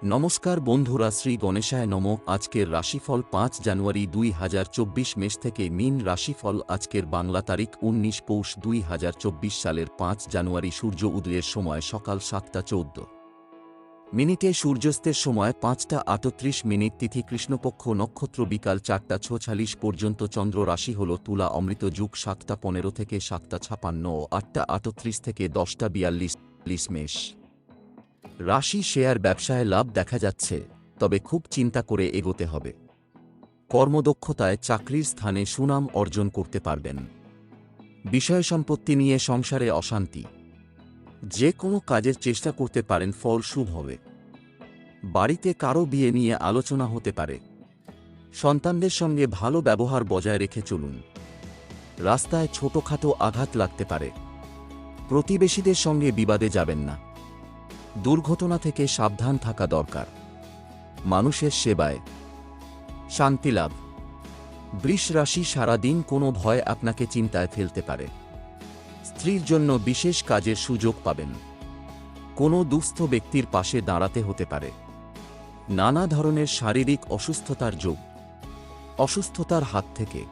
নমস্কার বন্ধুরা, শ্রী গণেশায় নমঃ। আজকের রাশিফল ৫ জানুয়ারি ২০২৪ মেষ থেকে মীন রাশিফল। আজকের বাংলা তারিখ ১৯ পৌষ ২০২৪ সালের ৫ জানুয়ারি। সূর্য উদয়ের সময় সকাল ৭টা ১৪ মিনিটে, সূর্যাস্তের সময় ৫টা ৩৮ মিনিট। তিথি কৃষ্ণপক্ষ, নক্ষত্র বিকাল ৪টা ৪৬ পর্যন্ত। চন্দ্র রাশি হল তুলা, অমৃত যুগ ৭টা ১৫ থেকে ৭টা ৫৬ ও ৮টা ৩৮ থেকে ১০টা ৪২ মেষ রাশি। শেয়ার ব্যবসায় লাভ দেখা যাচ্ছে, তবে খুব চিন্তা করে এগোতে হবে। কর্মদক্ষতায় চাকরির স্থানে সুনাম অর্জন করতে পারবেন। বিষয় সম্পত্তি নিয়ে সংসারে অশান্তি। যে কোনো কাজের চেষ্টা করতে পারেন, ফল শুভ হবে। বাড়িতে কারো বিয়ে নিয়ে আলোচনা হতে পারে। সন্তানদের সঙ্গে ভালো ব্যবহার বজায় রেখে চলুন। রাস্তায় ছোটখাটো আঘাত লাগতে পারে। প্রতিবেশীদের সঙ্গে বিবাদে যাবেন না। দুর্ঘটনা থেকে সাবধান থাকা দরকার। মানুষের সেবায় শান্তি লাভ। বৃষ রাশি, সারাদিন কোনো ভয় আপনাকে চিন্তায় ফেলতে পারে। স্ত্রীর জন্য বিশেষ কাজের সুযোগ পাবেন। কোনো দুস্থ ব্যক্তির পাশে দাঁড়াতে হতে পারে। নানা ধরনের শারীরিক অসুস্থতার যোগ। অসুস্থতার হাত থেকে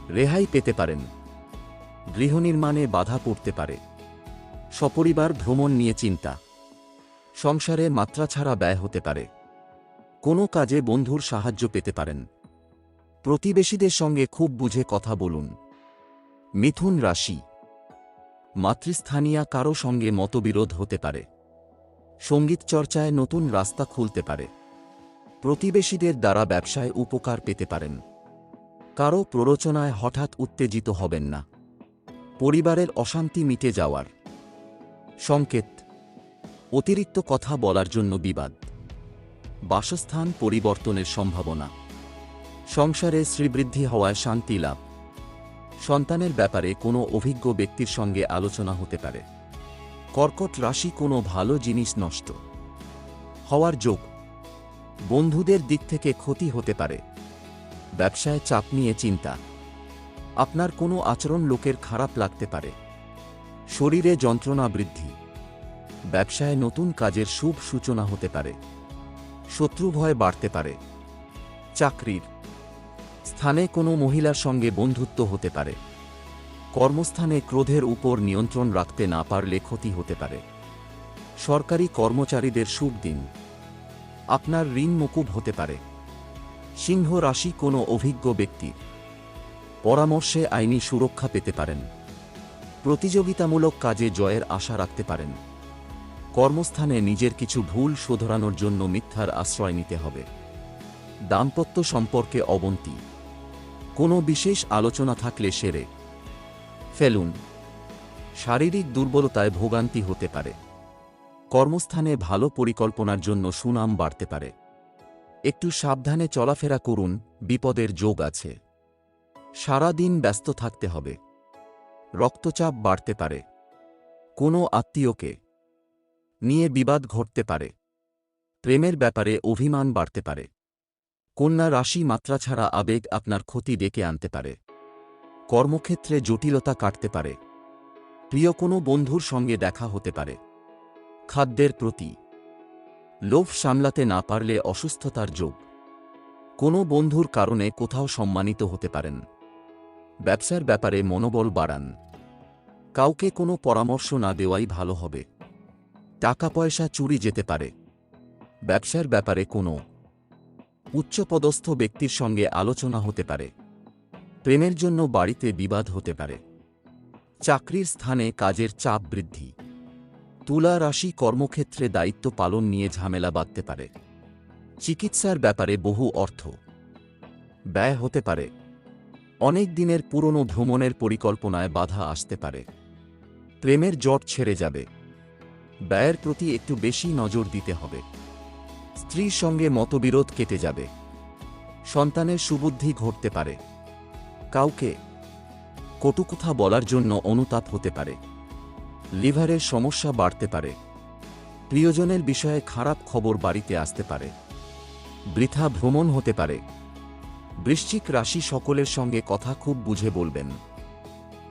রেহাই পেতে পারেন। গৃহনির্মাণে বাধা পড়তে পারে। সপরিবার ভ্রমণ নিয়ে চিন্তা। সংসারে মাত্রা ছাড়া ব্যয় হতে পারে। কোনো কাজে বন্ধুর সাহায্য পেতে পারেন। প্রতিবেশীদের সঙ্গে খুব বুঝে কথা বলুন। মিথুন রাশি, মাতৃস্থানীয় কারো সঙ্গে মতবিরোধ হতে পারে। সঙ্গীত চর্চায় নতুন রাস্তা খুলতে পারে। প্রতিবেশীদের দ্বারা ব্যবসায় উপকার পেতে পারেন। কারো প্ররোচনায় হঠাৎ উত্তেজিত হবেন না। পরিবারের অশান্তি মিটে যাওয়ার সংকেত। অতিরিক্ত কথা বলার জন্য বিবাদ। বাসস্থান পরিবর্তনের সম্ভাবনা। সংসারে শ্রীবৃদ্ধি হওয়ায় শান্তি লাভ। সন্তানের ব্যাপারে কোনো অভিজ্ঞ ব্যক্তির সঙ্গে আলোচনা হতে পারে। কর্কট রাশি, কোনো ভালো জিনিস নষ্ট হওয়ার যোগ। বন্ধুদের দিক থেকে ক্ষতি হতে পারে। ব্যবসায় চাপ নিয়ে চিন্তা। আপনার কোনো আচরণ লোকের খারাপ লাগতে পারে। শরীরে যন্ত্রণা বৃদ্ধি। ব্যবসায় নতুন কাজের শুভ সূচনা হতে পারে। শত্রুভয় বাড়তে পারে। চাকরির স্থানে কোনো মহিলার সঙ্গে বন্ধুত্ব হতে পারে। কর্মস্থানে ক্রোধের উপর নিয়ন্ত্রণ রাখতে না পারলে ক্ষতি হতে পারে। সরকারি কর্মচারীদের শুভ দিন। আপনার ঋণ মকুব হতে পারে। সিংহ রাশি, কোনো অভিজ্ঞ ব্যক্তির পরামর্শে আইনি সুরক্ষা পেতে পারেন। প্রতিযোগিতামূলক কাজে জয়ের আশা রাখতে পারেন। কর্মস্থানে নিজের কিছু ভুল শোধরানোর জন্য মিথ্যার আশ্রয় নিতে হবে। দাম্পত্য সম্পর্কে অবনতি। কোনো বিশেষ আলোচনা থাকলে সেরে ফেলুন। শারীরিক দুর্বলতায় ভোগান্তি হতে পারে। কর্মস্থানে ভালো পরিকল্পনার জন্য সুনাম বাড়তে পারে। একটু সাবধানে চলাফেরা করুন, বিপদের যোগ আছে। সারা দিন ব্যস্ত থাকতে হবে। রক্তচাপ বাড়তে পারে। কোনো আত্মীয়কে নিয়ে বিবাদ ঘটতে পারে। প্রেমের ব্যাপারে অভিমান বাড়তে পারে। কন্যা রাশি, মাত্রা ছাড়া আবেগ আপনার ক্ষতি ডেকে আনতে পারে। কর্মক্ষেত্রে জটিলতা কাটতে পারে। প্রিয় কোনো বন্ধুর সঙ্গে দেখা হতে পারে। খাদ্যের প্রতি লোভ সামলাতে না পারলে অসুস্থতার যোগ। কোনো বন্ধুর কারণে কোথাও সম্মানিত হতে পারেন। ব্যবসার ব্যাপারে মনোবল বাড়ান। কাউকে কোনো পরামর্শ না দেওয়াই ভালো হবে। টাকা পয়সা চুরি যেতে পারে। ব্যবসার ব্যাপারে কোনো উচ্চপদস্থ ব্যক্তির সঙ্গে আলোচনা হতে পারে। প্রেমের জন্য বাড়িতে বিবাদ হতে পারে। চাকরির স্থানে কাজের চাপ বৃদ্ধি। তুলা রাশি, কর্মক্ষেত্রে দায়িত্ব পালন নিয়ে ঝামেলা বাঁধতে পারে। চিকিৎসার ব্যাপারে বহু অর্থ ব্যয় হতে পারে। অনেক দিনের পুরনো ভ্রমণের পরিকল্পনায় বাধা আসতে পারে। প্রেমের জট ছেড়ে যাবে। ব্যয়ের প্রতি একটু বেশি নজর দিতে হবে। স্ত্রীর সঙ্গে মতবিরোধ কেটে যাবে। সন্তানের সুবুদ্ধি ঘটতে পারে। কাউকে কটু কথা বলার জন্য অনুতাপ হতে পারে। লিভারের সমস্যা বাড়তে পারে। প্রিয়জনের বিষয়ে খারাপ খবর বাড়িতে আসতে পারে। বৃথা ভ্রমণ হতে পারে। বৃশ্চিক রাশি, সকলের সঙ্গে কথা খুব বুঝে বলবেন।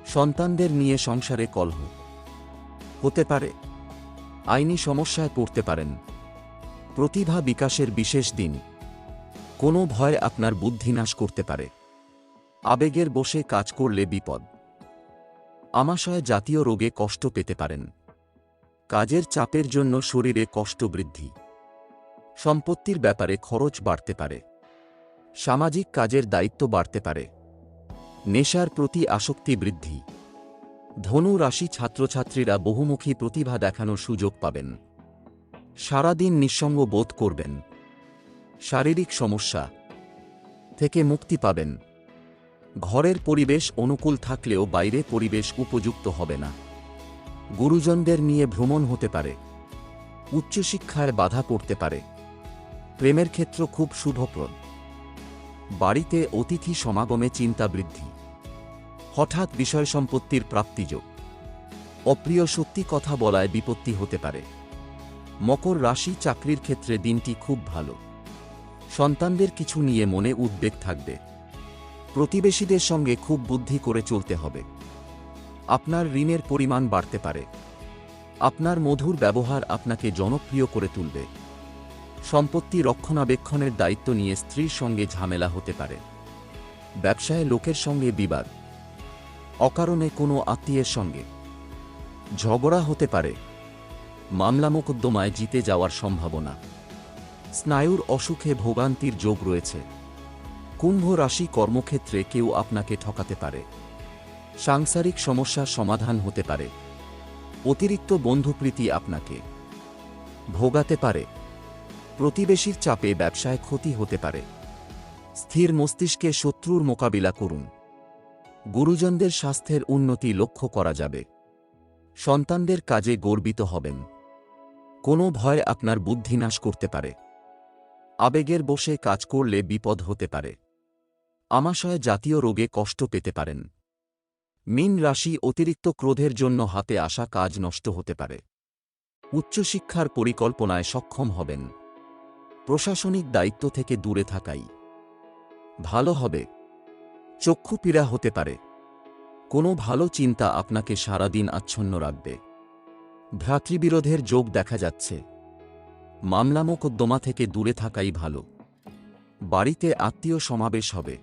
সন্তানদের নিয়ে সংসারে কলহ হতে পারে। আইনি সমস্যায় পড়তে পারেন। প্রতিভা বিকাশের বিশেষ দিন। কোনো ভয় আপনার বুদ্ধি নাশ করতে পারে। আবেগের বশে কাজ করলে বিপদ। আমাশয় জাতীয় রোগে কষ্ট পেতে পারেন। কাজের চাপের জন্য শরীরে কষ্ট বৃদ্ধি। সম্পত্তির ব্যাপারে খরচ বাড়তে পারে। সামাজিক কাজের দায়িত্ব বাড়তে পারে। নেশার প্রতি আসক্তি বৃদ্ধি। ধনু রাশি ছাত্রছাত্রীরা বহুমুখী প্রতিভা দেখানোর সুযোগ পাবেন। সারাদিন নিঃসঙ্গ বোধ করবেন। শারীরিক সমস্যা থেকে মুক্তি পাবেন। ঘরের পরিবেশ অনুকূল থাকলেও বাইরে পরিবেশ উপযুক্ত হবে না। গুরুজনদের নিয়ে ভ্রমণ হতে পারে। উচ্চশিক্ষায় বাধা পড়তে পারে। প্রেমের ক্ষেত্র খুব শুভপ্রদ। বাড়িতে অতিথি সমাগমে চিন্তা বৃদ্ধি। হঠাৎ বিষয় সম্পত্তির প্রাপ্তিযোগ। অপ্রিয় সত্যি কথা বলায় বিপত্তি হতে পারে। মকর রাশি চাকরির ক্ষেত্রে দিনটি খুব ভালো। সন্তানদের কিছু নিয়ে মনে উদ্বেগ থাকবে। প্রতিবেশীদের সঙ্গে খুব বুদ্ধি করে চলতে হবে। আপনার ঋণের পরিমাণ বাড়তে পারে। আপনার মধুর ব্যবহার আপনাকে জনপ্রিয় করে তুলবে। সম্পত্তি রক্ষণাবেক্ষণের দায়িত্ব নিয়ে স্ত্রীর সঙ্গে ঝামেলা হতে পারে। ব্যবসায় লোকের সঙ্গে বিবাদ। অকারণে কোনো আত্মীয়ের সঙ্গে ঝগড়া হতে পারে। মামলা মোকদ্দমায় জিতে যাওয়ার সম্ভাবনা। স্নায়ুর অসুখে ভোগান্তির যোগ রয়েছে। কুম্ভ রাশি কর্মক্ষেত্রে কেউ আপনাকে ঠকাতে পারে। সাংসারিক সমস্যার সমাধান হতে পারে। অতিরিক্ত বন্ধুপ্রীতি আপনাকে ভোগাতে পারে। প্রতিবেশীর চাপে ব্যবসায় ক্ষতি হতে পারে। স্থির মস্তিষ্কে শত্রুর মোকাবিলা করুন। গুরুজনদের স্বাস্থ্যের উন্নতি লক্ষ্য করা যাবে। সন্তানদের কাজে গর্বিত হবেন। কোনো ভয় আপনার বুদ্ধি নাশ করতে পারে। আবেগের বশে কাজ করলে বিপদ হতে পারে। আমাশয় জাতীয় রোগে কষ্ট পেতে পারেন। মীন রাশি অতিরিক্ত ক্রোধের জন্য হাতে আসা কাজ নষ্ট হতে পারে। উচ্চশিক্ষার পরিকল্পনায় সক্ষম হবেন। প্রশাসনিক দায়িত্ব থেকে দূরে থাকাই ভালো হবে। চক্ষুপীড়া হতে পারে। কোনো ভালো চিন্তা আপনাকে সারাদিন আচ্ছন্ন রাখবে। ভ্রাতৃবিরোধের যোগ দেখা যাচ্ছে। মামলা মোকদ্দমা থেকে দূরে থাকাই ভালো। বাড়িতে আত্মীয় সমাবেশ হবে।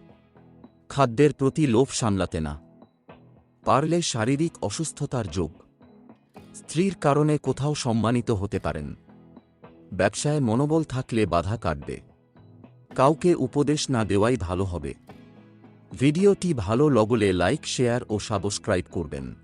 খাদ্যের প্রতি লোভ সামলাতে না পারলে শারীরিক অসুস্থতার যোগ। স্ত্রীর কারণে কোথাও সম্মানিত হতে পারেন। ব্যবসায় মনোবল থাকলে বাধা কাটবে। কাউকে উপদেশ না দেওয়াই ভালো হবে। ভিডিওটি ভালো লাগলে লাইক, শেয়ার ও সাবস্ক্রাইব করবেন।